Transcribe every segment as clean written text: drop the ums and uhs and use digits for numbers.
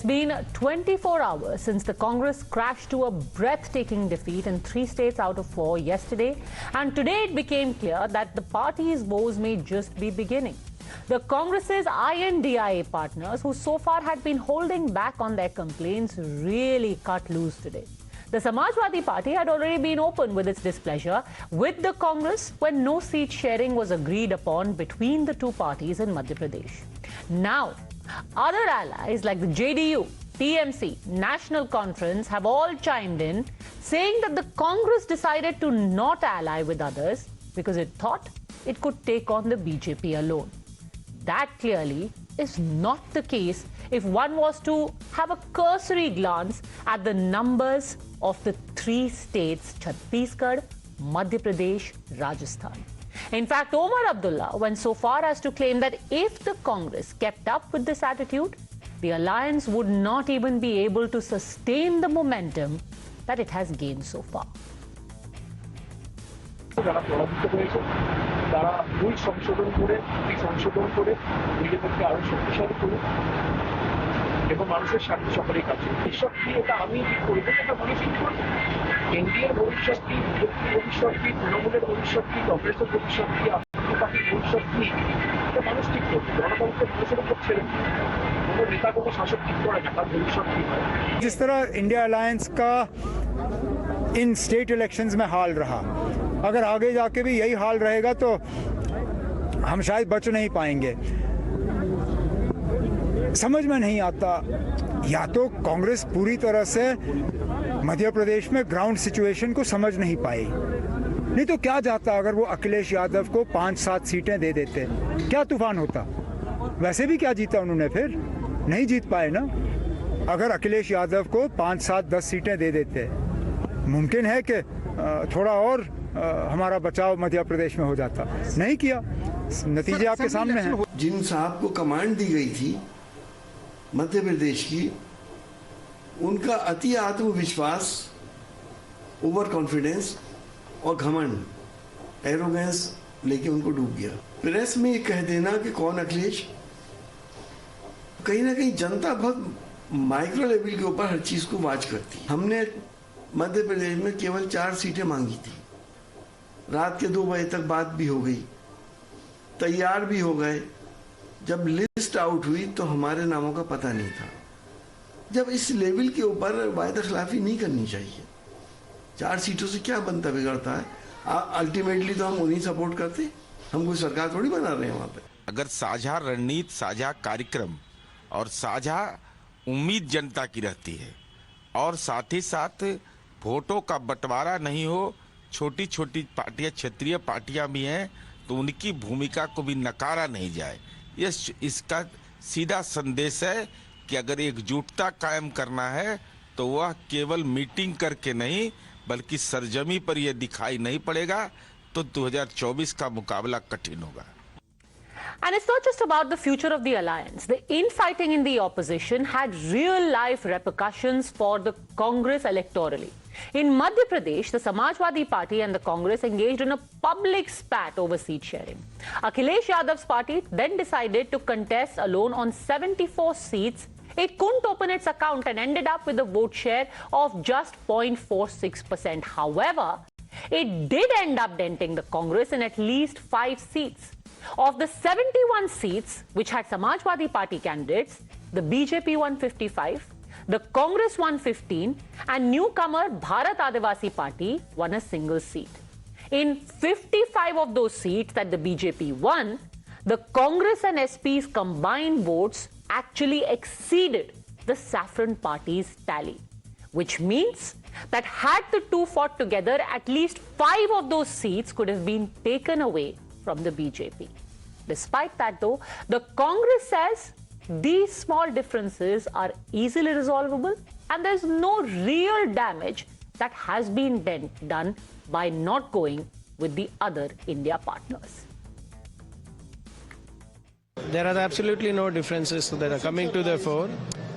It's been 24 hours since the Congress crashed to a breathtaking defeat in 3 states out of 4 yesterday, and today it became clear that the party's woes may just be beginning. The Congress's INDIA partners, who so far had been holding back on their complaints, really cut loose today. The Samajwadi Party had already been open with its displeasure with the Congress when no seat sharing was agreed upon between the two parties in Madhya Pradesh. Now, other allies like the JDU, TMC, National Conference have all chimed in, saying that the Congress decided to not ally with others because it thought it could take on the BJP alone. That clearly is not the case if one was to have a cursory glance at the numbers of the 3 states, Chhattisgarh, Madhya Pradesh, Rajasthan. In fact, Omar Abdullah went so far as to claim that if the Congress kept up with this attitude, the alliance would not even be able to sustain the momentum that it has gained so far. এবং মানুষের স্বার্থ সকলেই কাছে ভবিষ্যৎ কি এটা আমি ঠিক করবো এটা মানুষ ঠিক করবে এনডিএর ভবিষ্যৎ কি ভবিষ্যৎ কি তৃণমূলের ভবিষ্যৎ কি কংগ্রেসের ভবিষ্যৎ কি আম পার্টির ভবিষ্যৎ কি এটা মানুষ ঠিক করবে গণতন্ত্রের মানুষের উপর ছেড়ে কোনো নেতা কোনো শাসক ঠিক করে না তার ভবিষ্যৎ কি হয় जिस तरह इंडिया अलायंस का इन स्टेट इलेक्शंस में हाल रहा, अगर आगे जाके भी यही हाल रहेगा तो हम शायद बच नहीं पाएंगे। समझ में नहीं आता, या तो कांग्रेस पूरी तरह से मध्य प्रदेश में ग्राउंड सिचुएशन को समझ नहीं पाई, नहीं तो क्या जाता अगर वो अखिलेश यादव को 5-7 सीटें दे देते, क्या तूफान होता। वैसे भी क्या जीता उन्होंने, फिर नहीं जीत पाए ना। अगर अखिलेश यादव को 5-7-10 सीटें दे देते, मुमकिन है कि थोड़ा और हमारा बचाव मध्य प्रदेश में हो जाता, नहीं किया। नतीजे आपके सामने हैं। जिन साहब को कमांड दी गई थी मध्य प्रदेश की, उनका अति आत्मविश्वास, ओवर कॉन्फिडेंस और घमंड, एरोगेंस लेके उनको डूब गया। प्रेस में कह देना कि कौन अखिलेश, कहीं ना कहीं जनता बहुत माइक्रो लेवल के ऊपर हर चीज को वाच करती। हमने मध्य प्रदेश में केवल 4 सीटें मांगी थी, रात के 2 बजे तक बात भी हो गई, तैयार भी हो गए। जब लिस्ट आउट हुई तो हमारे नामों का पता नहीं था। जब इस लेवल के ऊपर वायदा खिलाफी नहीं करनी चाहिए। 4 सीटों से क्या बनता बिगड़ता है। अल्टीमेटली तो हम उन्हीं सपोर्ट करते, हम कोई सरकार थोड़ी बना रहे हैं वहां पे। अगर साझा रणनीति, साझा कार्यक्रम और साझा उम्मीद जनता की रहती है और साथ ही साथ वोटों का बंटवारा नहीं हो, छोटी छोटी पार्टियां, क्षेत्रीय पार्टियां भी हैं, तो उनकी भूमिका को भी नकारा नहीं जाए। इसका सीधा संदेश है कि अगर एकजुटता कायम करना है तो वह केवल मीटिंग करके नहीं बल्कि सरजमी पर यह दिखाई नहीं पड़ेगा तो 2024 का मुकाबला कठिन होगा। And it's not just about the future of the alliance. The infighting in the opposition had real-life repercussions for the Congress electorally. In Madhya Pradesh, the Samajwadi Party and the Congress engaged in a public spat over seat sharing. Akhilesh Yadav's party then decided to contest alone on 74 seats. It couldn't open its account and ended up with a vote share of just 0.46%. However, it did end up denting the Congress in at least 5 seats. Of the 71 seats which had Samajwadi Party candidates, the BJP won 55, the Congress won 15, and newcomer Bharat Adivasi Party won a single seat. In 55 of those seats that the BJP won, the Congress and SP's combined votes actually exceeded the Saffron Party's tally, which means that had the two fought together, at least 5 of those seats could have been taken away from the BJP. Despite that, though, the Congress says these small differences are easily resolvable and there's no real damage that has been done by not going with the other India partners. There are absolutely no differences that are coming to the fore.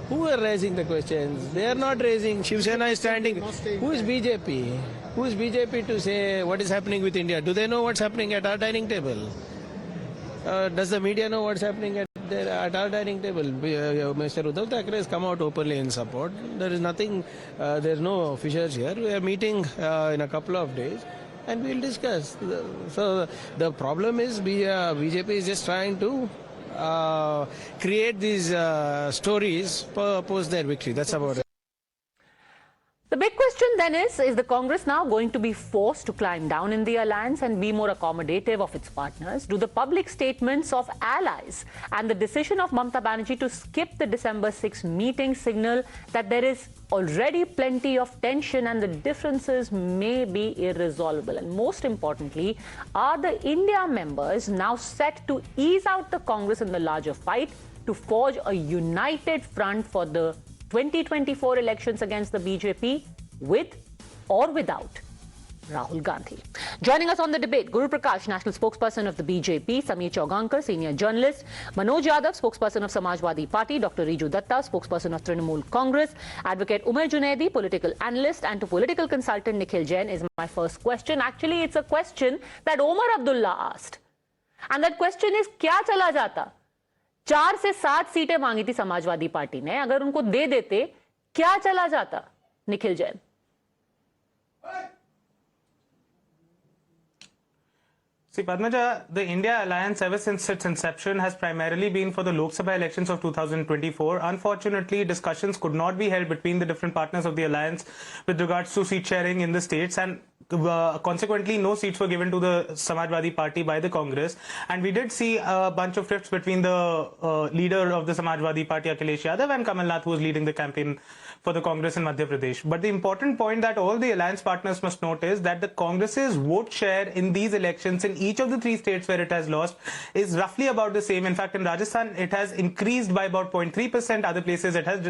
Who are raising the questions? They are not raising. Shiv Sena is standing. Who is BJP? Who is BJP to say what is happening with India? Do they know what's happening at our dining table? Does the media know what's happening at they're at our dining table. Mr. Uddhav Thackeray has come out openly in support. There is nothing, there's no fissures here. We are meeting in a couple of days and we'll discuss. So the problem is BJP is just trying to create these stories post their victory. That's about it. The big question then is the Congress now going to be forced to climb down in the alliance and be more accommodative of its partners? Do the public statements of allies and the decision of Mamata Banerjee to skip the December 6 meeting signal that there is already plenty of tension and the differences may be irresolvable? And most importantly, are the India members now set to ease out the Congress in the larger fight to forge a united front for the 2024 elections against the BJP, with or without Rahul Gandhi? Joining us on the debate, Guru Prakash, national spokesperson of the BJP, Sameer Chaugankar, senior journalist, Manoj Yadav, spokesperson of Samajwadi Party, Dr. Riju Datta, spokesperson of Trinamool Congress, Advocate Umer Junaidi, political analyst, and to political consultant Nikhil Jain is my first question. Actually, it's a question that Omar Abdullah asked. And that question is, क्या चला जाता? 4 से 7 सीटें मांगी थी Samajwadi party ने, अगर उनको दे देते क्या चला जाता? Nikhil Jain. See, Padmaja, the India Alliance ever since its inception has primarily been for the Lok Sabha elections of 2024. Unfortunately, discussions could not be held between the different partners of the alliance with regards to seat sharing in the states, and consequently no seats were given to the Samajwadi Party by the Congress. And we did see a bunch of rifts between the leader of the Samajwadi Party, Akhilesh Yadav, and Kamal Nath, who was leading the campaign for the Congress in Madhya Pradesh. But the important point that all the alliance partners must note is that the Congress's vote share in these elections in each of the 3 states where it has lost is roughly about the same. In fact, in Rajasthan, it has increased by about 0.3%. Other places, it has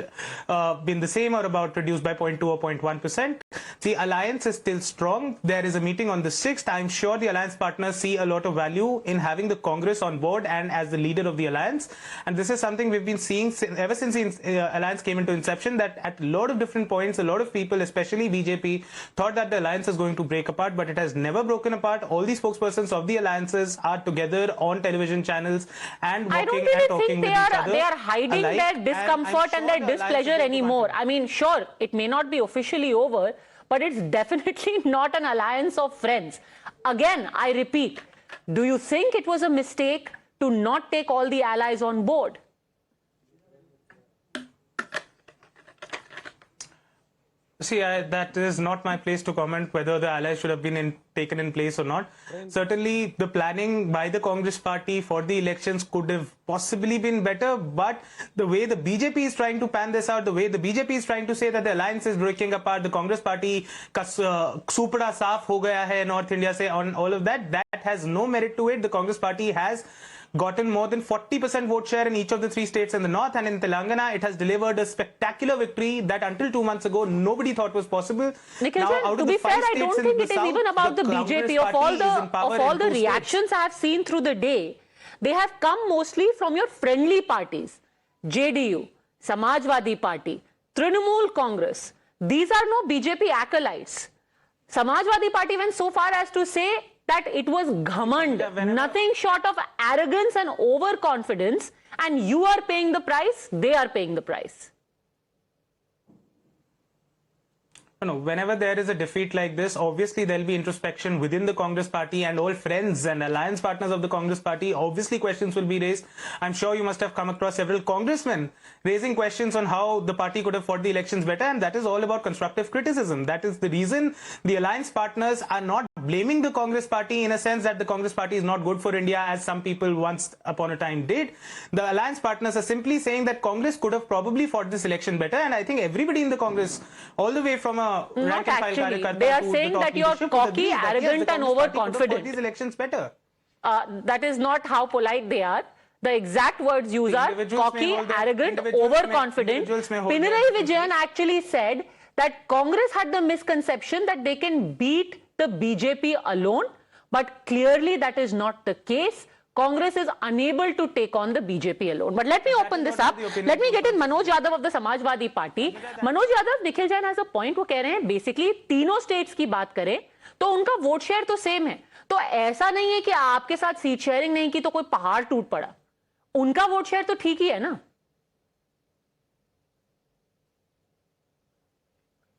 been the same or about reduced by 0.2 or 0.1%. The alliance is still strong. There is a meeting on the 6th. I'm sure the alliance partners see a lot of value in having the Congress on board and as the leader of the alliance. And this is something we've been seeing ever since the alliance came into inception, that at a lot of different points, a lot of people, especially BJP, thought that the alliance is going to break apart, but it has never broken apart. All the spokespersons of the alliances are together on television channels and working and talking with each other. They are hiding their discomfort and their displeasure anymore. I mean, sure, it may not be officially over, but it's definitely not an alliance of friends. Again, I repeat, do you think it was a mistake to not take all the allies on board? See, that is not my place to comment whether the allies should have been taken in place or not. Certainly, the planning by the Congress party for the elections could have possibly been better, but the way the BJP is trying to pan this out, the way the BJP is trying to say that the alliance is breaking apart, the Congress party ka supda saaf ho gaya hai North India se, on all of that, that has no merit to it. The Congress party has gotten more than 40% vote share in each of the 3 states in the north, and in Telangana it has delivered a spectacular victory that until 2 months ago nobody thought was possible. Nikhil, to be fair, I don't think it is even about the BJP. Of all the reactions I have seen through the day, they have come mostly from your friendly parties. JDU, Samajwadi Party, Trinamool Congress. These are no BJP acolytes. Samajwadi Party went so far as to say that it was ghamand, nothing short of arrogance and overconfidence, and you are paying the price, they are paying the price. No, whenever there is a defeat like this, obviously there will be introspection within the Congress party, and all friends and alliance partners of the Congress party, obviously questions will be raised. I'm sure you must have come across several congressmen raising questions on how the party could have fought the elections better, and that is all about constructive criticism. That is the reason the alliance partners are not blaming the Congress party in a sense that the Congress party is not good for India, as some people once upon a time did. The alliance partners are simply saying that Congress could have probably fought this election better, and I think everybody in the Congress, all the way from a not actually. They are saying that you are cocky, arrogant and overconfident. These elections better. That is not how polite they are. The exact words used are cocky, arrogant, overconfident. Pinarayi Vijayan actually said that Congress had the misconception that they can beat the BJP alone, but clearly that is not the case. Congress is unable to take on the BJP alone. But let me open this up. Let me get in Manoj Yadav of the Samajwadi Party. Manoj Yadav, Nikhil Jain has a point. वो कह रहे हैं basically तीनों states की बात करें तो उनका वोट शेयर तो सेम है. तो ऐसा नहीं है कि आपके साथ सीट शेयरिंग नहीं की तो कोई पहाड़ टूट पड़ा. उनका वोट शेयर तो ठीक ही है ना?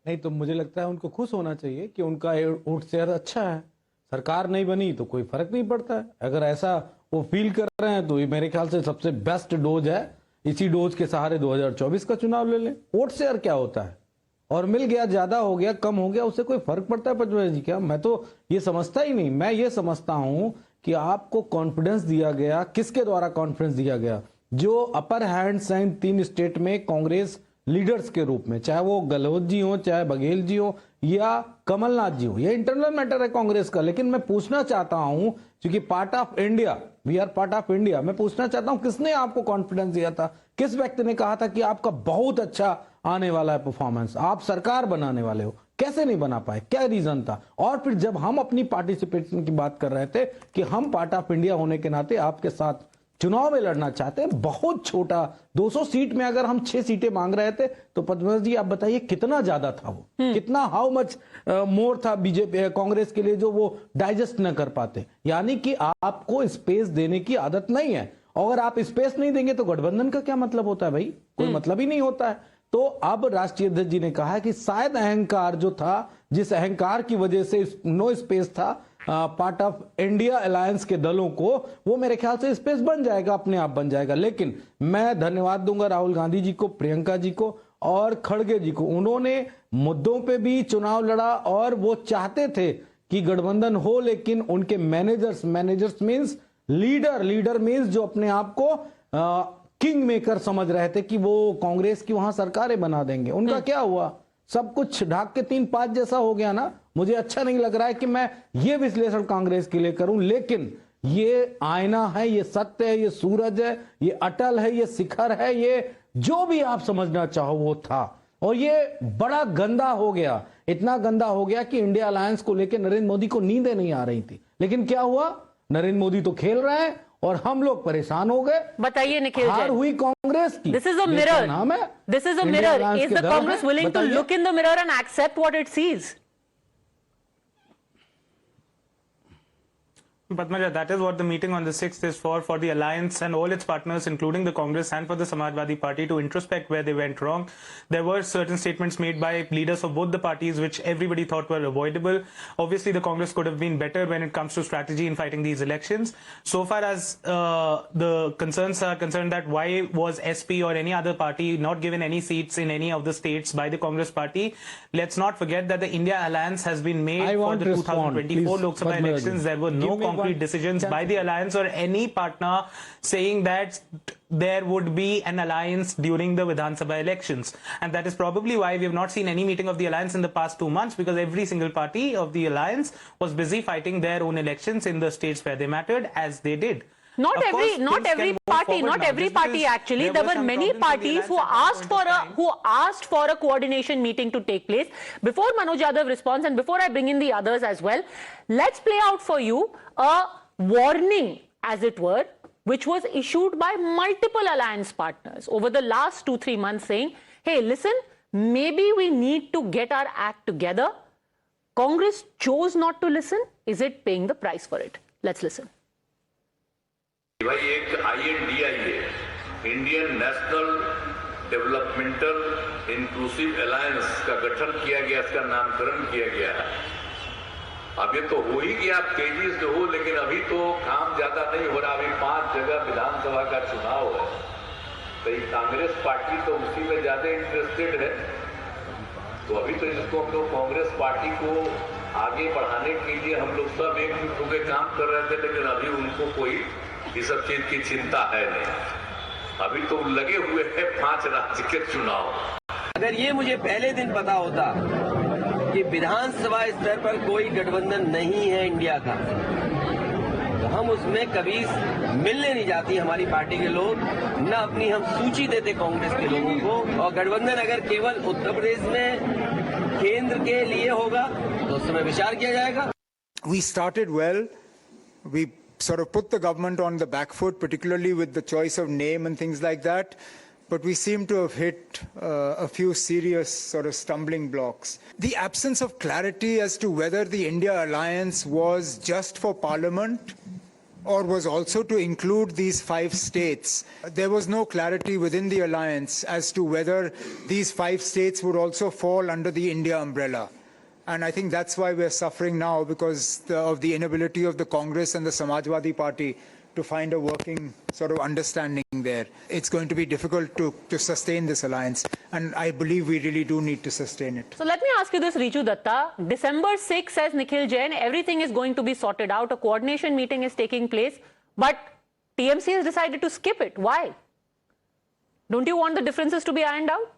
नहीं तो मुझे लगता है उनको खुश होना चाहिए कि उनका वोट शेयर अच्छा है। सरकार नहीं बनी तो कोई फर्क नहीं पड़ता है। अगर ऐसा वो फील कर रहे हैं तो ये मेरे ख्याल से सबसे बेस्ट डोज है। इसी डोज के सहारे 2024 का चुनाव ले लें। वोट शेयर क्या होता है? और मिल गया, ज्यादा हो गया, कम हो गया, उससे कोई फर्क पड़ता है पटवारी जी क्या? मैं तो ये समझता ही नहीं। मैं ये समझता हूं कि आपको कॉन्फिडेंस दिया गया, किसके द्वारा कॉन्फिडेंस दिया गया? जो अपर हैंड्स हैं 3 स्टेट में कांग्रेस लीडर्स के रूप में, चाहे वो गहलोत जी हो, चाहे बघेल जी हो या कमलनाथ जी हो। ये इंटरनल मैटर है कांग्रेस का। लेकिन मैं पूछना चाहता हूं, क्योंकि part of India, we are part of India, मैं पूछना चाहता हूं किसने आपको कॉन्फिडेंस दिया था? किस व्यक्ति ने कहा था कि आपका बहुत अच्छा आने वाला है परफॉर्मेंस, आप सरकार बनाने वाले हो? कैसे नहीं बना पाए? क्या रीजन था? और फिर जब हम अपनी पार्टिसिपेशन की बात कर रहे थे कि हम पार्ट ऑफ इंडिया होने के नाते आपके साथ चुनाव में लड़ना चाहते हैं, बहुत छोटा 200 सीट में अगर हम 6 सीटें मांग रहे थे तो पद्मनाभ जी आप बताइए कितना ज्यादा था वो? कितना हाउ मच मोर था बीजेपी कांग्रेस के लिए जो वो डाइजेस्ट न कर पाते? यानी कि आपको स्पेस देने की आदत नहीं है। अगर आप स्पेस नहीं देंगे तो गठबंधन का क्या मतलब होता है भाई? कोई मतलब ही नहीं होता है। तो अब राष्ट्रीय अध्यक्ष जी ने कहा कि शायद अहंकार जो था, जिस अहंकार की वजह से नो स्पेस था पार्ट ऑफ इंडिया अलायंस के दलों को, वो मेरे ख्याल से स्पेस बन जाएगा, अपने आप बन जाएगा। लेकिन मैं धन्यवाद दूंगा राहुल गांधी जी को, प्रियंका जी को और खड़गे जी को। उन्होंने मुद्दों पे भी चुनाव लड़ा और वो चाहते थे कि गठबंधन हो, लेकिन उनके मैनेजर्स मीन्स लीडर मीन्स जो अपने आप को किंग मेकर समझ रहे थे कि वो कांग्रेस की वहां सरकारें बना देंगे। उनका क्या हुआ? सब कुछ ढाक के 3-5 जैसा हो गया ना। मुझे अच्छा नहीं लग रहा है कि मैं ये विश्लेषण कांग्रेस के लिए करूं, लेकिन ये आईना है, ये सत्य है, ये सूरज है, ये अटल है, ये शिखर है, ये जो भी आप समझना चाहो वो था। और ये बड़ा गंदा हो गया, इतना गंदा हो गया कि इंडिया अलायंस को लेकर नरेंद्र मोदी को नींदें नहीं आ रही थी। लेकिन क्या हुआ? नरेंद्र मोदी तो खेल रहे हैं और हम लोग परेशान हो गए। बताइए निखिल, हार हुई कांग्रेस की। This is a mirror, this is a mirror. Is the Congress willing to look in the mirror and accept what it sees? Padmaja, that is what the meeting on the 6th is for the alliance and all its partners, including the Congress and for the Samajwadi Party, to introspect where they went wrong. There were certain statements made by leaders of both the parties which everybody thought were avoidable. Obviously, the Congress could have been better when it comes to strategy in fighting these elections. So far as the concerns are concerned, that why was SP or any other party not given any seats in any of the states by the Congress party? Let's not forget that the India alliance has been made for the 2024 Lok Sabha elections. There were no concrete decisions by the alliance or any partner saying that there would be an alliance during the Vidhan Sabha elections. And that is probably why we have not seen any meeting of the alliance in the past 2 months, because every single party of the alliance was busy fighting their own elections in the states where they mattered, as they did. Not every party actually. There were many parties who asked for a coordination meeting to take place. Before Manoj Yadav responds and before I bring in the others as well, let's play out for you a warning, as it were, which was issued by multiple alliance partners over the last 2-3 months, saying, hey, listen, maybe we need to get our act together. Congress chose not to listen. Is it paying the price for it? Let's listen. भाई एक INDI है, Indian national developmental inclusive alliance का गठन किया गया, इसका नामकरण किया गया है। अब ये तो हो ही गया, तेजी से हो, लेकिन अभी तो काम ज्यादा नहीं हो रहा। अभी 5 जगह विधानसभा का चुनाव है, तो ये कांग्रेस पार्टी तो उसी में ज्यादा इंटरेस्टेड है। तो अभी तो इसको हम लोग कांग्रेस पार्टी को आगे बढ़ाने के लिए हम लोग सब एकजुट होकर काम कर रहे थे, लेकिन अभी उनको कोई इस सब चीज की चिंता है नहीं। अभी तो लगे हुए हैं 5 राज्य के चुनाव। अगर ये मुझे पहले दिन पता होता कि विधानसभा स्तर पर कोई गठबंधन नहीं है इंडिया का, तो हम उसमें कभी मिलने नहीं जाती हमारी पार्टी के लोग, न अपनी हम सूची देते कांग्रेस के लोगों को। और गठबंधन अगर केवल उत्तर प्रदेश में केंद्र के लिए होगा तो उस समय विचार किया जाएगा। We started well. We sort of put the government on the back foot, particularly with the choice of name and things like that. But we seem to have hit a few serious sort of stumbling blocks. The absence of clarity as to whether the India alliance was just for Parliament or was also to include these 5 states. There was no clarity within the alliance as to whether these 5 states would also fall under the India umbrella. And I think that's why we're suffering now, because of the inability of the Congress and the Samajwadi Party to find a working sort of understanding there. It's going to be difficult to sustain this alliance, and I believe we really do need to sustain it. So let me ask you this, Richu Datta. December 6, says Nikhil Jain, everything is going to be sorted out. A coordination meeting is taking place, but TMC has decided to skip it. Why? Don't you want the differences to be ironed out?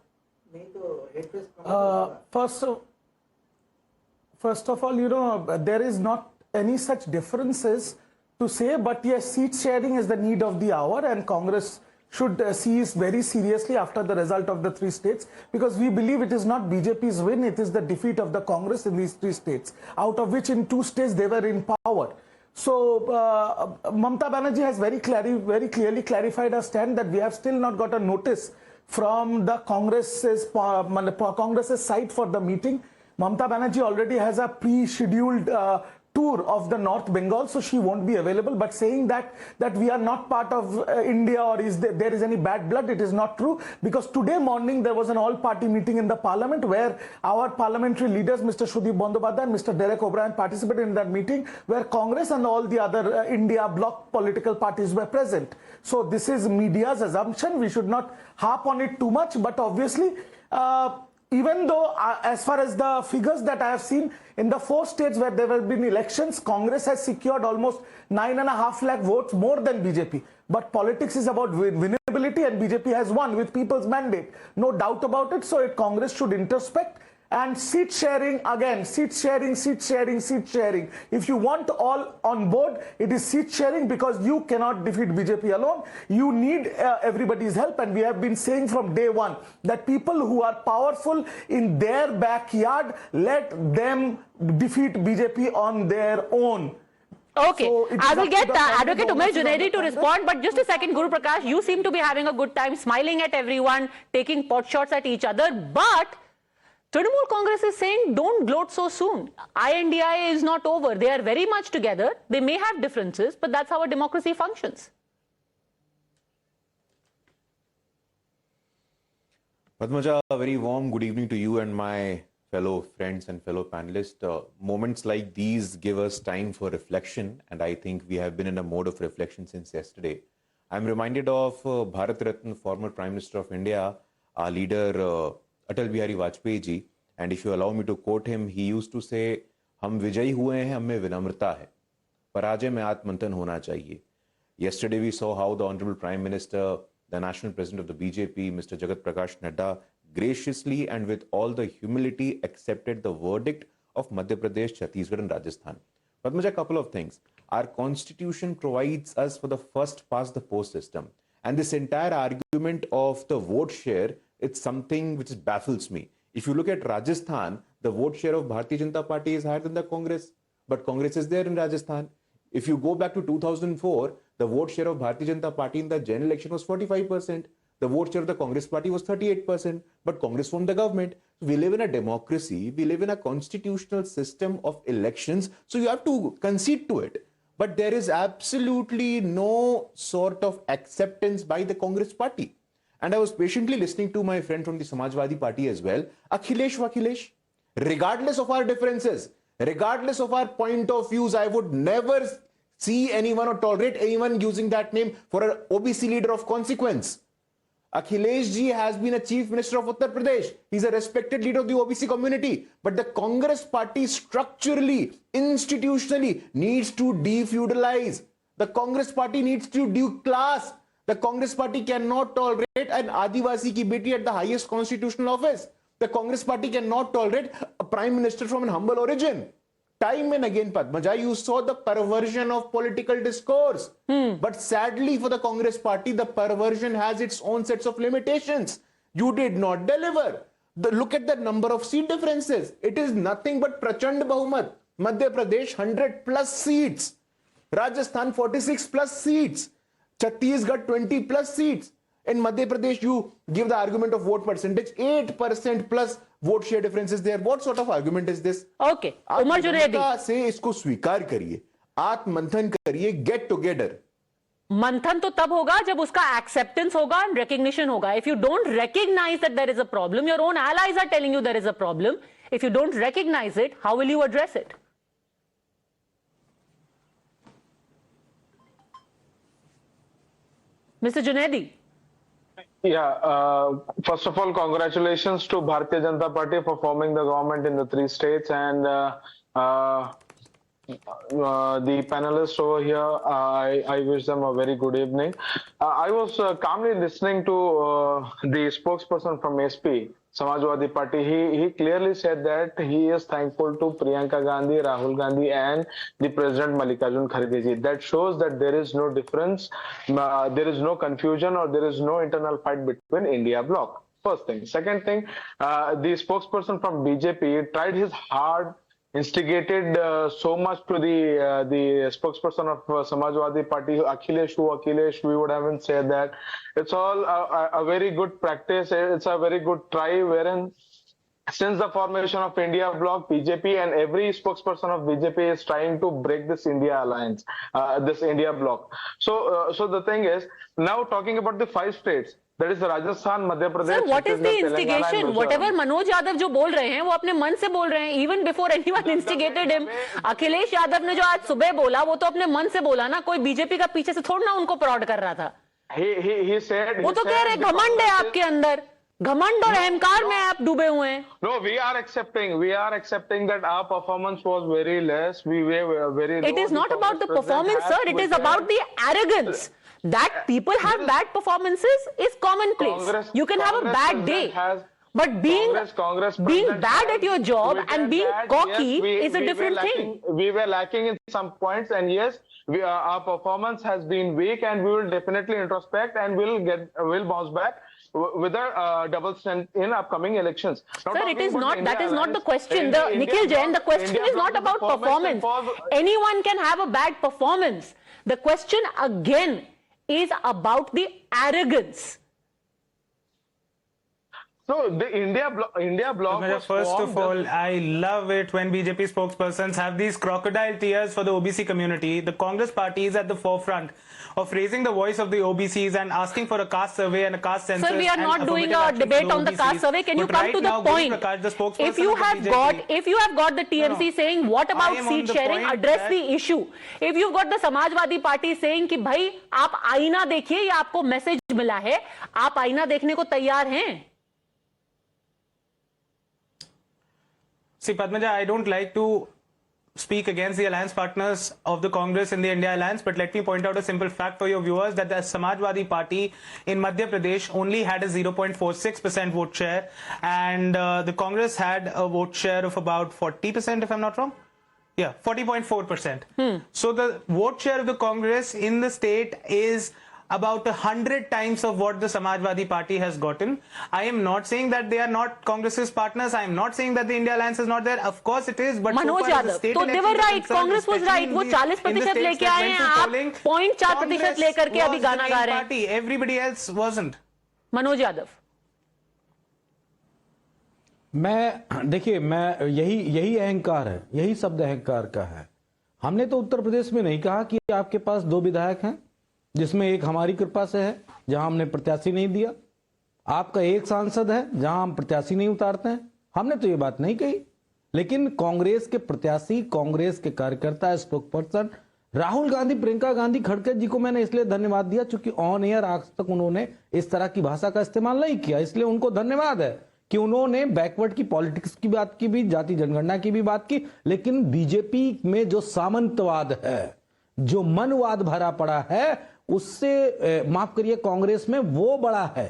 First of all, there is not any such differences to say, but yes, seat sharing is the need of the hour, and Congress should seize very seriously after the result of the 3 states, because we believe it is not BJP's win, it is the defeat of the Congress in these 3 states, out of which in 2 states they were in power. So Mamata Banerjee has very clearly clarified her stand that we have still not got a notice from the Congress's side for the meeting. Mamata Banerjee already has a pre-scheduled tour of the North Bengal, so she won't be available. But saying that we are not part of India, or there is any bad blood, it is not true, because today morning there was an all-party meeting in the Parliament where our parliamentary leaders, Mr. Sudip Bandyopadhyay and Mr. Derek O'Brien, participated in that meeting, where Congress and all the other India bloc political parties were present. So this is media's assumption. We should not harp on it too much, but obviously even though as far as the figures that I have seen, in the 4 states where there have been elections, Congress has secured almost 9.5 lakh votes more than BJP. But politics is about winnability, and BJP has won with people's mandate. No doubt about it. So Congress should introspect. And seat sharing, again, seat sharing. If you want all on board, it is seat sharing, because you cannot defeat BJP alone. You need everybody's help, and we have been saying from day one that people who are powerful in their backyard, let them defeat BJP on their own. Okay, so I will get Advocate Umesh Junedi to respond, but just a second, Guru Prakash, you seem to be having a good time, smiling at everyone, taking pot shots at each other, but Trinamool Congress is saying don't gloat so soon. INDIA is not over. They are very much together. They may have differences, but that's how a democracy functions. Padmaja, a very warm good evening to you and my fellow friends and fellow panelists. Moments like these give us time for reflection, and I think we have been in a mode of reflection since yesterday. I'm reminded of Bharat Ratna, former Prime Minister of India, our leader Atal Bihari Vajpayee ji, and if you allow me to quote him, he used to say, "हम विजयी हुए हैं, हमें विनम्रता है, पराजय में आत्ममंथन होना चाहिए." Yesterday we saw how the Honorable Prime Minister, the National President of the BJP, Mr. Jagat Prakash Nadda, graciously and with all the humility accepted the verdict of Madhya Pradesh, Chhattisgarh and Rajasthan. Padmaja, a couple of things. Our constitution provides us for the first past the post system, and this entire argument of the vote share, it's something which baffles me. If you look at Rajasthan, the vote share of Bharatiya Janata Party is higher than the Congress, but Congress is there in Rajasthan. If you go back to 2004, the vote share of Bharatiya Janata Party in the general election was 45%. The vote share of the Congress Party was 38%, but Congress formed the government. We live in a democracy, we live in a constitutional system of elections, so you have to concede to it. But there is absolutely no sort of acceptance by the Congress Party. And I was patiently listening to my friend from the Samajwadi Party as well, Akhilesh, regardless of our differences, regardless of our point of views, I would never see anyone or tolerate anyone using that name for an OBC leader of consequence. Akhilesh ji has been a chief minister of Uttar Pradesh. He's a respected leader of the OBC community. But the Congress Party structurally, institutionally needs to defeudalize. The Congress Party needs to declass. The Congress Party cannot tolerate an Adivasi ki beti at the highest constitutional office. The Congress Party cannot tolerate a prime minister from an humble origin. Time and again, Padmaja, you saw the perversion of political discourse. But sadly for the Congress Party, the perversion has its own sets of limitations. You did not deliver. Look at the number of seat differences. It is nothing but Prachand Bahumat. Madhya Pradesh, 100 plus seats. Rajasthan, 46 plus seats. Chhattisgarh, 20 plus seats. In Madhya Pradesh, you give the argument of vote percentage, 8% plus vote share differences there. What sort of argument is this? Okay, Umar Junedi. से इसको स्वीकार करिए. आत्ममंथन करिए, get together. मंथन तो तब होगा जब उसका एक्सेप्टेंस होगा एंड रिकग्निशन होगा. If you don't recognise that there is a problem, your own allies are telling you there is a problem. If you don't recognize it, how will you address it? Mr. Junaidi. Yeah, first of all, congratulations to Bharatiya Janata Party for forming the government in the 3 states, and the panelists over here, I wish them a very good evening. I was calmly listening to the spokesperson from SP, Samajwadi Party. He clearly said that he is thankful to Priyanka Gandhi, Rahul Gandhi, and the President Mallikarjun Kharge ji. That shows that there is no difference, there is no confusion, or there is no internal fight between India bloc. First thing. Second thing, the spokesperson from BJP tried his hard, instigated so much to the spokesperson of Samajwadi Party, Akhilesh, we would haven't said that. It's all a very good practice. It's a very good try, wherein since the formation of India bloc, BJP and every spokesperson of BJP is trying to break this India alliance, this India bloc. So the thing is, now talking about the 5 states, that is Rajasthan, Madhya Pradesh. Sir, what is the instigation? Whatever Manoj Yadav जो बोल रहे हैं वो अपने मन से बोल रहे हैं. Even before anyone instigated him, Akhilesh Yadav ने जो आज सुबह बोला वो तो अपने मन से बोला ना. कोई बीजेपी का पीछे से थोड़ा ना उनको प्रॉड कर रहा था. He said. वो तो कह रहे घमंड है आपके अंदर. घमंड और अहंकार में आप डूबे हुए हैं. No, we are accepting that our performance was very less. We were very low. It is not about the performance, sir. It is about the arrogance. That people have bad performances is commonplace. You can have a bad day, but being bad at your job and being cocky is a different thing. We were lacking in some points, and yes, our performance has been weak, and we will definitely introspect and we'll bounce back with a double strength in upcoming elections. Sir, it is not. That is not the question. Nikhil Jain, the question is not about performance. Anyone can have a bad performance. The question again is about the arrogance. So the India bloc was first formed. of all, I love it when BJP spokespersons have these crocodile tears for the OBC community. The Congress party is at the forefront of raising the voice of the OBCs and asking for a caste survey and a caste census. Sir, we are not doing a debate on the caste survey. Can you come to the point? If you have got the TMC saying what about seat sharing, address the issue. If you've got the Samajwadi Party saying कि भाई आप आईना देखिए, ये आपको message मिला है, आप आईना देखने को तैयार हैं. See, Padmaja, I don't like to speak against the alliance partners of the Congress in the India alliance, but let me point out a simple fact for your viewers that the Samajwadi Party in Madhya Pradesh only had a 0.46% vote share, and the Congress had a vote share of about 40%, if I'm not wrong. Yeah, 40.4%. So the vote share of the Congress in the state is about 100 times of what the Samajwadi Party has gotten. I am not saying that they are not Congress's partners. I am not saying that the India alliance is not there. Of course it is. But Manoj Yadav, so they were right. Congress was right. वो 40% लेके आए हैं. आप 0.4% लेकर के अभी गाना गा रहे हैं. Everybody else wasn't. Manoj Yadav. देखिए मैं यही अहंकार है, यही शब्द अहंकार का है. हमने तो उत्तर प्रदेश में नहीं कहा कि आपके पास 2 विधायक हैं, जिसमें एक हमारी कृपा से है जहां हमने प्रत्याशी नहीं दिया. आपका एक सांसद है जहां हम प्रत्याशी नहीं उतारते हैं. हमने तो ये बात नहीं कही. लेकिन कांग्रेस के प्रत्याशी, कांग्रेस के कार्यकर्ता, स्पोक्सपर्सन राहुल गांधी, प्रियंका गांधी खड़गे जी को मैंने इसलिए धन्यवाद दिया क्योंकि ऑन एयर आज तक उन्होंने इस तरह की भाषा का इस्तेमाल नहीं किया. इसलिए उनको धन्यवाद है कि उन्होंने बैकवर्ड की पॉलिटिक्स की बात की भी, जाति जनगणना की भी बात की. लेकिन बीजेपी में जो सामंतवाद है, जो मनवाद भरा पड़ा है, उससे माफ करिए कांग्रेस में वो बड़ा है.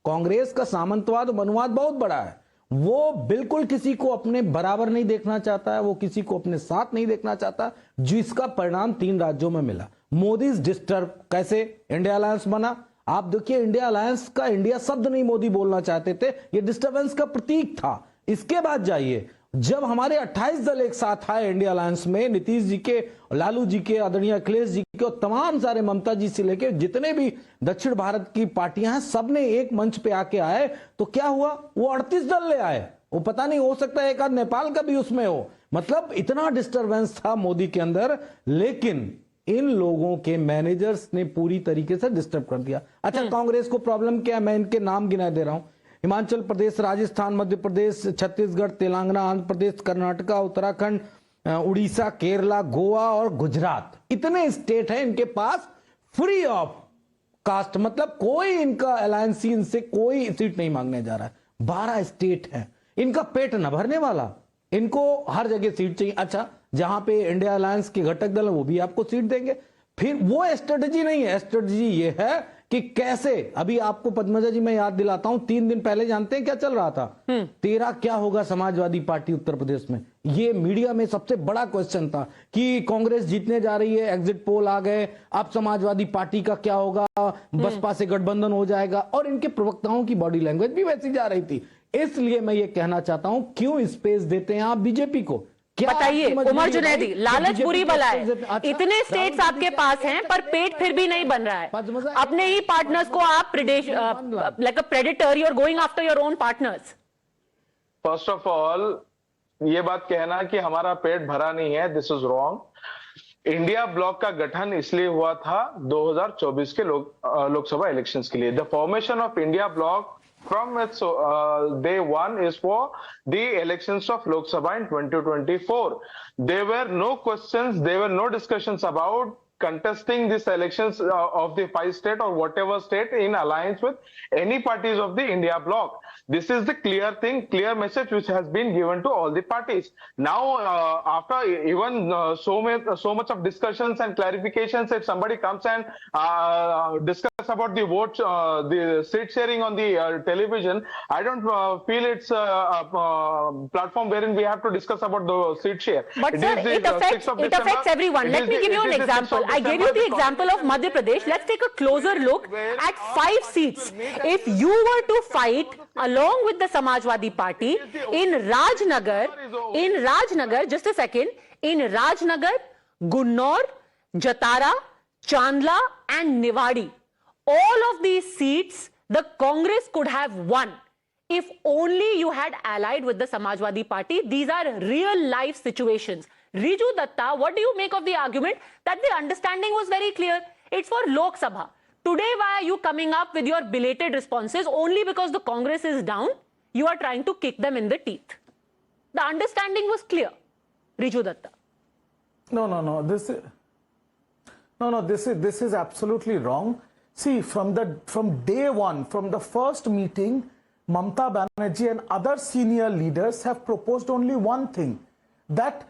कांग्रेस का सामंतवाद, मनवाद बहुत बड़ा है. वो बिल्कुल किसी को अपने बराबर नहीं देखना चाहता है, वो किसी को अपने साथ नहीं देखना चाहता, जिसका परिणाम 3 राज्यों में मिला. मोदी डिस्टर्ब कैसे इंडिया अलायंस बना. आप देखिए इंडिया अलायंस का इंडिया शब्द नहीं मोदी बोलना चाहते थे, ये डिस्टर्बेंस का प्रतीक था. इसके बाद जाइए, जब हमारे 28 दल एक साथ आए इंडिया अलायंस में, नीतीश जी के, लालू जी के, आदरणीय अखिलेश जी के और तमाम सारे ममता जी से लेके जितने भी दक्षिण भारत की पार्टियां हैं, सबने एक मंच पे आके आए, तो क्या हुआ? वो 38 दल ले आए. वो पता नहीं, हो सकता है एक आध नेपाल का भी उसमें हो। मतलब इतना डिस्टरबेंस था मोदी के अंदर, लेकिन इन लोगों के मैनेजर्स ने पूरी तरीके से डिस्टर्ब कर दिया। अच्छा, कांग्रेस को प्रॉब्लम क्या है, मैं इनके नाम गिना दे रहा हूं। हिमाचल प्रदेश, राजस्थान, मध्य प्रदेश, छत्तीसगढ़, तेलंगाना, आंध्र प्रदेश, कर्नाटका, उत्तराखंड, उड़ीसा, केरला, गोवा और गुजरात, इतने स्टेट हैं इनके पास फ्री ऑफ कास्ट, मतलब कोई इनका अलायंसी इनसे कोई सीट नहीं मांगने जा रहा है। 12 स्टेट हैं, इनका पेट न भरने वाला, इनको हर जगह सीट चाहिए। अच्छा, जहां पे इंडिया अलायंस के घटक दल है वो भी आपको सीट देंगे। फिर वो स्ट्रेटजी नहीं है, स्ट्रेटजी ये है कि कैसे, अभी आपको पद्मजा जी मैं याद दिलाता हूं, 3 दिन पहले जानते हैं क्या चल रहा था? तेरा क्या होगा समाजवादी पार्टी उत्तर प्रदेश में, ये मीडिया में सबसे बड़ा क्वेश्चन था कि कांग्रेस जीतने जा रही है, एग्जिट पोल आ गए, अब समाजवादी पार्टी का क्या होगा, बसपा से गठबंधन हो जाएगा, और इनके प्रवक्ताओं की बॉडी लैंग्वेज भी वैसी जा रही थी। इसलिए मैं ये कहना चाहता हूं, क्यों स्पेस देते हैं आप बीजेपी को? बताइए उमर जुनैदी, लालच बुरी बला है। इतने स्टेट्स आपके पास हैं पर पेट फिर भी नहीं बन रहा है। अपने ही पार्टनर्स को आप like a predator, you are going after your own partners. First of all, ये बात कहना कि हमारा पेट भरा नहीं है, this is wrong. India block का गठन इसलिए हुआ था 2024 के लोकसभा इलेक्शंस के लिए। The formation of India block from its day one is for the elections of Lok Sabha in 2024. There were no questions, there were no discussions about contesting these elections of the 5 state or whatever state in alliance with any parties of the India bloc. This is the clear thing, clear message which has been given to all the parties. Now, after even so much of discussions and clarifications, if somebody comes and discuss about the vote, the seat sharing on the television, I don't feel it's a platform wherein we have to discuss about the seat share. But sir, it affects everyone. Let me give you an example. I gave you the example of Madhya Pradesh. Let's take a closer look at 5 seats. If you were to fight along with the Samajwadi Party in Rajnagar, just a second, in Rajnagar, Gunnor, Jatara, Chandla and Niwadi, all of these seats the Congress could have won if only you had allied with the Samajwadi Party. These are real life situations. Riju Datta, what do you make of the argument that the understanding was very clear? It's for Lok Sabha. Today, why are you coming up with your belated responses? Only because the Congress is down, you are trying to kick them in the teeth. The understanding was clear. Riju Datta. No. This is absolutely wrong. See, from day one, from the first meeting, Mamata Banerjee and other senior leaders have proposed only one thing, that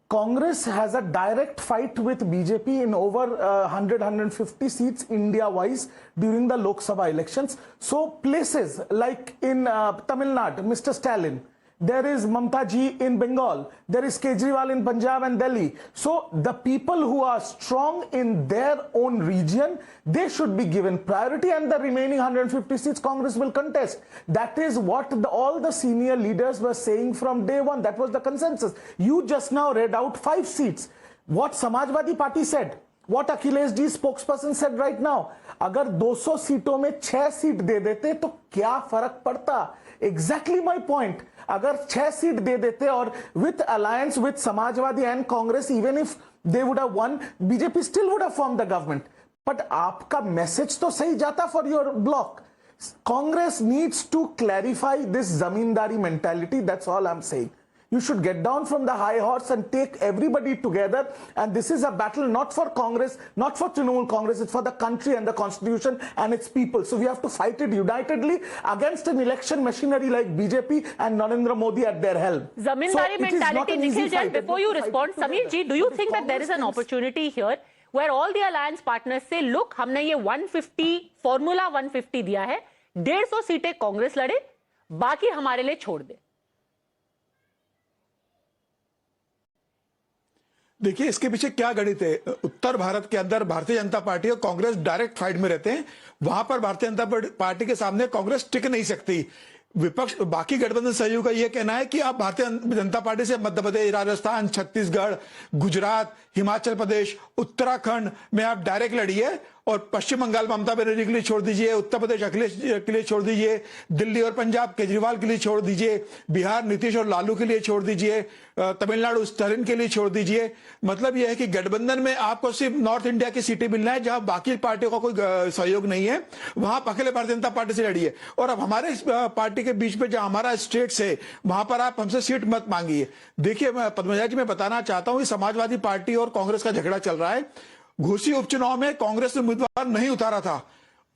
Congress has a direct fight with BJP in over 100-150 seats India-wise during the Lok Sabha elections. So places like in Tamil Nadu, Mr. Stalin, there is Mamata ji in Bengal, there is Kejriwal in Punjab and Delhi. So the people who are strong in their own region, they should be given priority, and the remaining 150 seats Congress will contest. That is what all the senior leaders were saying from day one. That was the consensus. You just now read out 5 seats. What Samajwadi Party said, what Akhilesh ji spokesperson said right now, अगर 200 सीटों में 6 seat दे देते तो क्या फर्क पड़ता? Exactly my point. अगर 6 seat दे देते और with alliance with Samajwadi and Congress, even if they would have won, BJP still would have formed the government. But आपका message तो सही जाता for your bloc. Congress needs to clarify this zamindari mentality. That's all I'm saying. You should get down from the high horse and take everybody together. And this is a battle not for Congress, not for Trinamool Congress, it's for the country and the constitution and its people. So we have to fight it unitedly against an election machinery like BJP and Narendra Modi at their helm. Zamindari mentality, Nikhil Jain, before you respond, Samir ji, do you think that there is an opportunity here where all the alliance partners say, look, हमने ये 150, formula 150 दिया है, 150 सीटें कांग्रेस लड़े, बाकी हमारे लिए छोड़ दे? देखिए, इसके पीछे क्या गणित है। उत्तर भारत के अंदर भारतीय जनता पार्टी और कांग्रेस डायरेक्ट फाइट में रहते हैं। वहां पर भारतीय जनता पार्टी के सामने कांग्रेस टिक नहीं सकती। विपक्ष, बाकी गठबंधन सहयोगियों का यह कहना है कि आप भारतीय जनता पार्टी से मध्य प्रदेश, राजस्थान, छत्तीसगढ़, गुजरात, हिमाचल प्रदेश, उत्तराखंड में आप डायरेक्ट लड़िए और पश्चिम बंगाल ममता बनर्जी के लिए छोड़ दीजिए, उत्तर प्रदेश अखिलेश के लिए छोड़ दीजिए, दिल्ली और पंजाब केजरीवाल के लिए छोड़ दीजिए, बिहार नीतीश और लालू के लिए छोड़ दीजिए, तमिलनाडु स्टालिन के लिए छोड़ दीजिए। मतलब यह है कि गठबंधन में आपको सिर्फ नॉर्थ इंडिया की सीटें मिलना है, जहां बाकी पार्टियों का कोई सहयोग नहीं है, वहां आप अकेले भारतीय जनता पार्टी से लड़िए। और अब हमारे पार्टी के बीच में जहां हमारा स्टेट्स है, वहां पर आप हमसे सीट मत मांगिए। देखिए पद्मजा जी, मैं बताना चाहता हूं कि समाजवादी पार्टी और कांग्रेस का झगड़ा चल रहा है। घोसी उपचुनाव में कांग्रेस ने उम्मीदवार नहीं उतारा था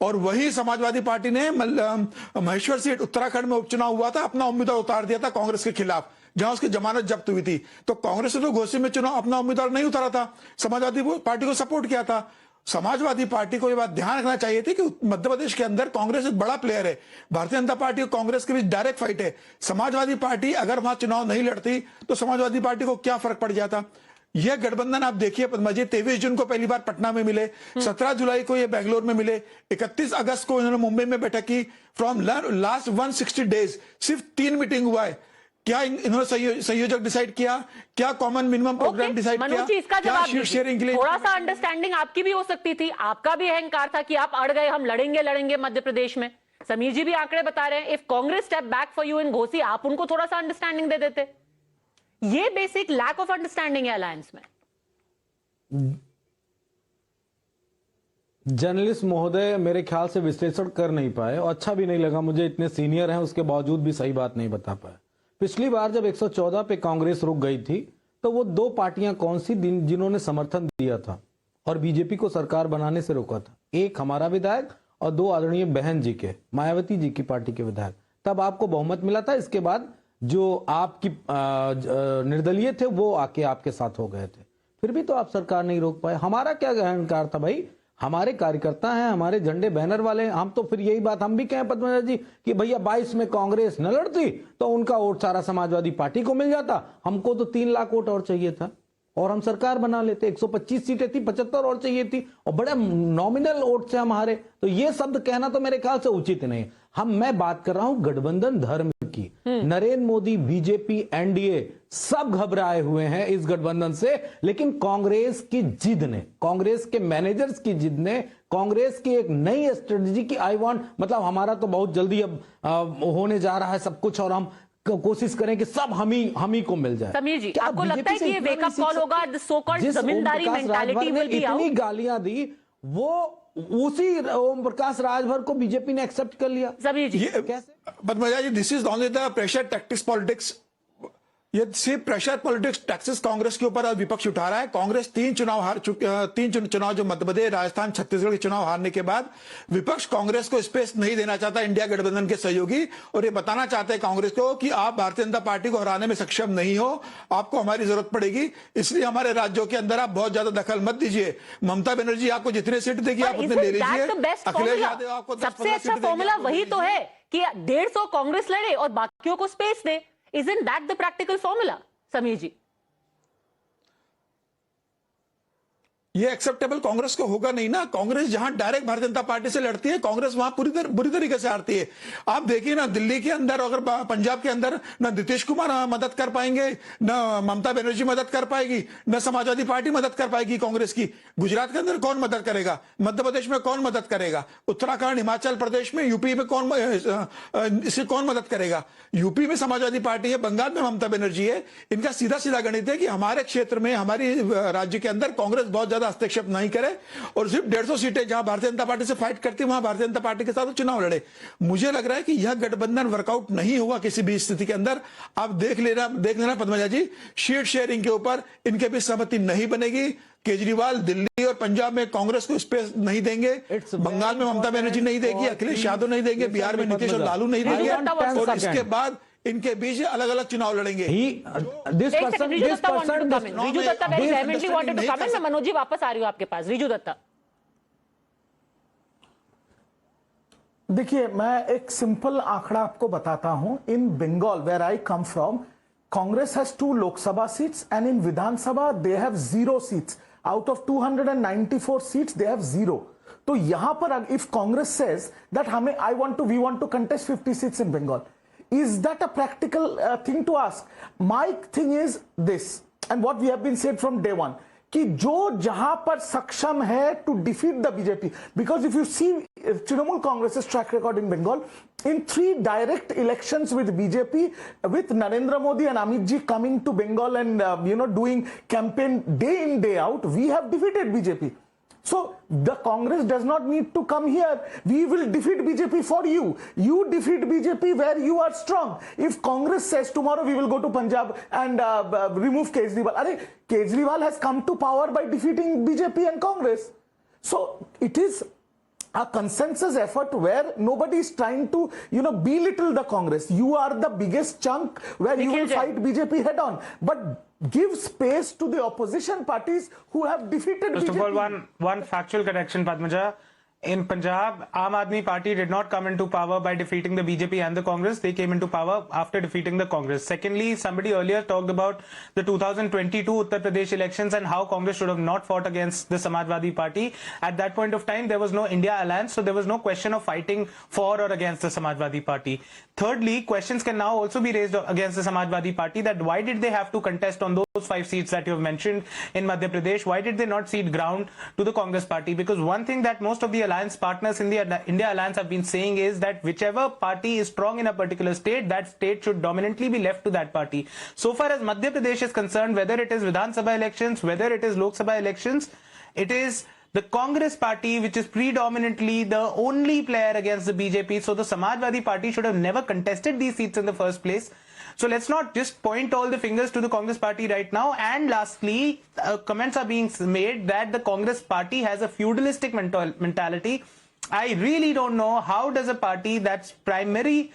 और वही समाजवादी पार्टी ने महेश्वर सीट उत्तराखंड में उपचुनाव हुआ था, अपना उम्मीदवार उतार दिया था कांग्रेस के खिलाफ, जहां उसकी जमानत जब्त हुई थी। तो कांग्रेस ने तो घोसी में चुनाव अपना उम्मीदवार नहीं उतारा था, समाजवादी पार्टी को सपोर्ट किया था। समाजवादी पार्टी को यह बात ध्यान रखना चाहिए थी कि मध्य प्रदेश के अंदर कांग्रेस एक बड़ा प्लेयर है। भारतीय जनता पार्टी और कांग्रेस के बीच डायरेक्ट फाइट है। समाजवादी पार्टी अगर वहां चुनाव नहीं लड़ती तो समाजवादी पार्टी को क्या फर्क पड़ जाता। यह गठबंधन आप देखिए पद्मा जी, 23 जून को पहली बार पटना में मिले, 17 जुलाई को ये बेंगलोर में मिले, 31 अगस्त को इन्होंने मुंबई में बैठक की। फ्रॉम लास्ट 160 डेज सिर्फ 3 मीटिंग हुआ है। क्या इन्होंने संयोजक डिसाइड किया? क्या कॉमन मिनिमम प्रोग्राम डिसाइड किया? मनोज जी, इसका जवाब सीट शेयरिंग के लिए थोड़ा सा अंडरस्टैंडिंग आपकी भी हो सकती थी, आपका भी अहंकार था कि आप अड़ गए, हम लड़ेंगे मध्य प्रदेश में। समीर जी भी आंकड़े बता रहे हैं, if Congress step back for you in Ghosi, आप उनको थोड़ा सा अंडरस्टैंडिंग दे देते। ये बेसिक लैक ऑफ अंडरस्टैंडिंग है अलायंस में। जर्नलिस्ट महोदय मेरे ख्याल से विश्लेषण कर नहीं पाए और अच्छा भी नहीं लगा मुझे, इतने सीनियर हैं उसके बावजूद भी सही बात नहीं बता पाए। पिछली बार जब 114 पे कांग्रेस रुक गई थी तो वो दो पार्टियां कौन सी जिन्होंने समर्थन दिया था और बीजेपी को सरकार बनाने से रोका था? एक हमारा विधायक और दो आदरणीय बहन जी के, मायावती जी की पार्टी के विधायक। तब आपको बहुमत मिला था। इसके बाद जो आपकी निर्दलीय थे वो आके आपके साथ हो गए थे, फिर भी तो आप सरकार नहीं रोक पाए। हमारा क्या अहंकार था भाई? हमारे कार्यकर्ता हैं, हमारे झंडे बैनर वाले हैं। हम तो फिर यही बात हम भी कहें पद्मजा जी कि भैया 22 में कांग्रेस न लड़ती तो उनका वोट सारा समाजवादी पार्टी को मिल जाता, हमको तो 3 लाख वोट और चाहिए था और हम सरकार बना लेते। 125 सीटें थी, 75 और चाहिए थी और बड़े नॉमिनल वोट से हम हारे। तो ये शब्द कहना तो मेरे ख्याल से उचित नहीं। मैं बात कर रहा हूं गठबंधन धर्म की। नरेंद्र मोदी, बीजेपी, एनडीए सब घबराए हुए हैं इस गठबंधन से, लेकिन कांग्रेस की जिद ने, कांग्रेस के मैनेजर्स की जिद ने, कांग्रेस की एक नई स्ट्रेटजी की आई वांट, मतलब हमारा तो बहुत जल्दी अब होने जा रहा है सब कुछ और हम कोशिश करें कि सब हम ही को मिल जाए। समीर जी, आपको लगता है कि ये वेकअप कॉल होगा? The so called zamindari mentality will be out. इतनी गालियां दी, वो उसी ओम प्रकाश राजभर को बीजेपी ने एक्सेप्ट कर लिया। समीर जी कैसे? बदमजा जी, this is only the pressure tactics politics. ये सिर्फ प्रेशर पॉलिटिक्स टैक्सेस कांग्रेस के ऊपर विपक्ष उठा रहा है। कांग्रेस 3 चुनाव हार चुके, 3 चुनाव जो मध्य प्रदेश, राजस्थान, छत्तीसगढ़ के चुनाव हारने के बाद विपक्ष कांग्रेस को स्पेस नहीं देना चाहता, इंडिया गठबंधन के सहयोगी, और ये बताना चाहते हैं कांग्रेस को कि आप भारतीय जनता पार्टी को हराने में सक्षम नहीं हो, आपको हमारी जरूरत पड़ेगी, इसलिए हमारे राज्यों के अंदर आप बहुत ज्यादा दखल मत दीजिए। ममता बनर्जी आपको जितने सीट देगी आप उतने ले लीजिए। अखिलेश यादव आपको सबसे अच्छा फॉर्मूला वही तो है कि 150 कांग्रेस लड़े और बाकियों को space they. Isn't that the practical formula, Sameer ji? ये एक्सेप्टेबल कांग्रेस को होगा नहीं ना। कांग्रेस जहां डायरेक्ट भारतीय जनता पार्टी से लड़ती है, कांग्रेस वहां बुरी तरीके से हारती है। आप देखिए ना, दिल्ली के अंदर अगर पंजाब के अंदर न नीतीश कुमार मदद कर पाएंगे, न ममता बनर्जी मदद कर पाएगी, न समाजवादी पार्टी मदद कर पाएगी कांग्रेस की। गुजरात के अंदर कौन मदद करेगा? मध्य प्रदेश में कौन मदद करेगा? उत्तराखंड, हिमाचल प्रदेश में, यूपी में कौन मदद करेगा? यूपी में समाजवादी पार्टी है, बंगाल में ममता बनर्जी है। इनका सीधा सीधा गणित है कि हमारे क्षेत्र में, हमारी राज्य के अंदर कांग्रेस बहुत ज्यादा हस्तक्षेप नहीं करे और सिर्फ 150 सीटें जहां भारतीय जनता पार्टी से फाइट करती है वहां भारतीय जनता पार्टी के साथ चुनाव लड़े। मुझे लग रहा है कि यह गठबंधन वर्कआउट नहीं होगा किसी भी स्थिति के अंदर। आप देख लेना पद्मजा जी, सीट शेयरिंग के ऊपर इनके भी सहमति नहीं बनेगी। केजरीवाल दिल्ली और पंजाब में कांग्रेस को स्पेस नहीं देंगे, बंगाल में ममता बनर्जी नहीं देगी, अखिलेश यादव नहीं देंगे, बिहार में नीतीश और लालू नहीं देंगे, और इसके बाद इनके बीच अलग अलग चुनाव लड़ेंगे। मनोज जी वापस आ रही हूं आपके पास। रिजू दत्ता, देखिए, मैं एक सिंपल आंकड़ा आपको बताता हूं। In Bengal where I come from, Congress has 2 Lok Sabha seats and in Vidhan Sabha they have 0 seats. Out of 294 seats they have 0। तो यहां पर if Congress says that we want to contest 50 seats in Bengal, is that a practical thing to ask? My thing is this, and what we have been said from day one, कि जो जहां पर सक्षम है to defeat the BJP, because if you see Trinamool Congress track record in Bengal in 3 direct elections with BJP, with Narendra Modi and Amit Ji coming to Bengal and doing campaign day in day out, we have defeated BJP. So the Congress does not need to come here. We will defeat BJP for you. You defeat BJP where you are strong. If Congress says tomorrow we will go to Punjab and remove Kejriwal, Kejriwal has come to power by defeating BJP and Congress. So it is a consensus effort where nobody is trying to belittle the Congress. You are the biggest chunk where you will fight BJP head on, but give space to the opposition parties who have defeated First BJP. of all, one factual correction, Padmaja. In Punjab, Aam Aadmi Party did not come into power by defeating the BJP and the Congress. They came into power after defeating the Congress. Secondly, somebody earlier talked about the 2022 Uttar Pradesh elections and how Congress should have not fought against the Samajwadi Party. At that point of time, there was no India alliance, so there was no question of fighting for or against the Samajwadi Party. Thirdly, questions can now also be raised against the Samajwadi Party that why did they have to contest on those 5 seats that you have mentioned in Madhya Pradesh? Why did they not cede ground to the Congress Party? Because one thing that most of the alliance partners in the India alliance have been saying is that whichever party is strong in a particular state, that state should dominantly be left to that party. So far as Madhya Pradesh is concerned, whether it is Vidhan Sabha elections, whether it is Lok Sabha elections, it is the Congress Party which is predominantly the only player against the BJP. So the Samajwadi Party should have never contested these seats in the first place. So let's not just point all the fingers to the Congress Party right now. And lastly, comments are being made that the Congress Party has a feudalistic mentality. I really don't know how does a party that's primary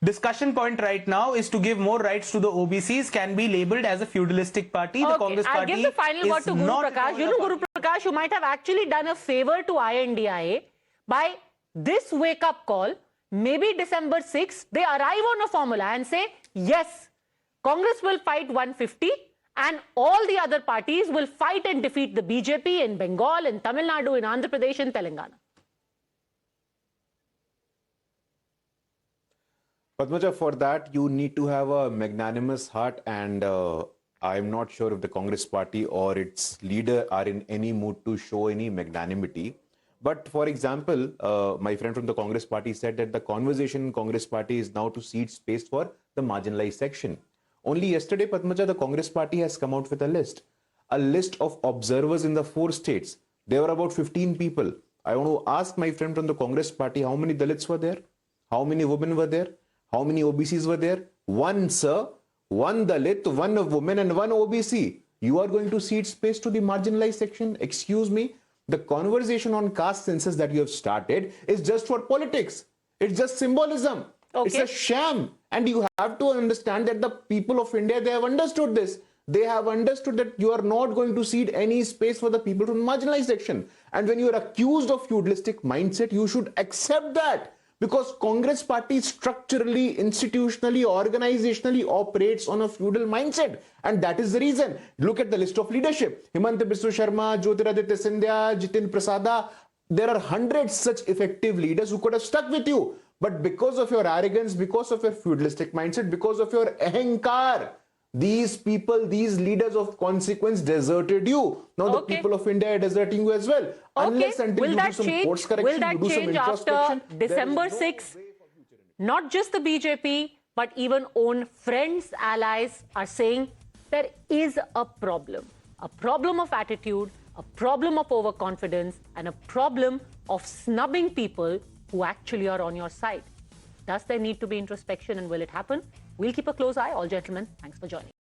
discussion point right now is to give more rights to the OBCs can be labeled as a feudalistic party. Okay, the Congress I'll Party give the final word to Guru Prakash. Guru Prakash, you might have actually done a favor to INDIA by this wake-up call. Maybe December 6th, they arrive on a formula and say, yes, Congress will fight 150 and all the other parties will fight and defeat the BJP in Bengal, in Tamil Nadu, in Andhra Pradesh, and Telangana. Padmaja, for that, you need to have a magnanimous heart, and I'm not sure if the Congress Party or its leader are in any mood to show any magnanimity. But for example, my friend from the Congress Party said that the conversation in Congress Party is now to cede space for the marginalized section. Only yesterday, Padmaja, the Congress Party has come out with a list of observers in the 4 states. There were about 15 people. I want to ask my friend from the Congress Party, how many Dalits were there? How many women were there? How many OBCs were there? 1, sir. 1 Dalit, 1 woman and 1 OBC. You are going to cede space to the marginalized section? Excuse me. The conversation on caste census that you have started is just for politics. It's just symbolism. Okay. It's a sham. And you have to understand that the people of India, they have understood this. They have understood that you are not going to cede any space for the people from marginalized section. And when you are accused of feudalistic mindset, you should accept that. Because Congress Party structurally, institutionally, organizationally operates on a feudal mindset. And that is the reason. Look at the list of leadership. Himanta Biswa Sharma, Jyotiraditya Scindia, Jitin Prasada. There are hundreds such effective leaders who could have stuck with you. But because of your arrogance, because of your feudalistic mindset, because of your ahankar, these people, these leaders of consequence deserted you. Now the people of India are deserting you as well. Unless until you do some course correction, will that you do some change introspection. after December 6th? Not just the BJP, but even own friends, allies are saying there is a problem of attitude, a problem of overconfidence, and a problem of snubbing people who actually are on your side. Does there need to be introspection, and will it happen? We'll keep a close eye. All gentlemen, thanks for joining.